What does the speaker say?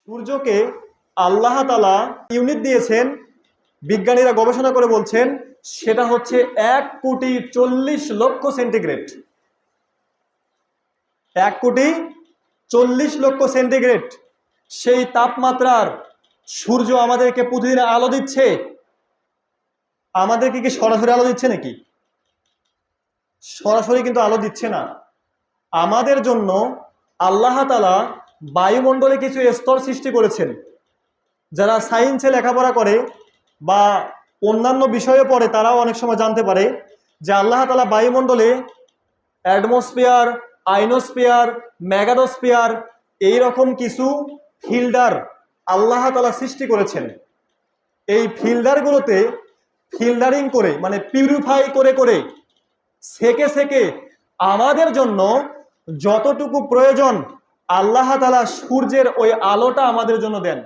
সূর্যকে আল্লাহ তাআলা ইউনিট দিয়েছেন, বিজ্ঞানীরা গবেষণা করে বলছেন সেটা হচ্ছে 1,40,00,000 সেন্টিগ্রেড। 1,40,00,000 সেন্টিগ্রেড সেই তাপমাত্রার সূর্য আমাদেরকে প্রতিদিন আলো দিচ্ছে। আমাদেরকে কি সরাসরি আলো দিচ্ছে নাকি? সরাসরি কিন্তু আলো দিচ্ছে না। আমাদের জন্য আল্লাহ তাআলা বায়ুমণ্ডলে কিছু স্তর সৃষ্টি করেছেন। যারা সায়েন্সে লেখাপড়া করে বা অন্যান্য বিষয়ে পড়ে তারাও অনেক সময় জানতে পারে যে আল্লাহ তাআলা বায়ুমণ্ডলে অ্যাটমসফিয়ার, আইনোস্ফিয়ার, মেগানোস্ফিয়ার এইরকম কিছু ফিল্টার আল্লাহ তাআলা সৃষ্টি করেছেন। এই ফিল্টারগুলোতে ফিল্টারিং করে মানে পিউরিফাই করে করে সেকে সেকে আমাদের জন্য যতটুকু প্রয়োজন আল্লাহ তাআলা সূর্যের ওই আলোটা আমাদের জন্য দেন।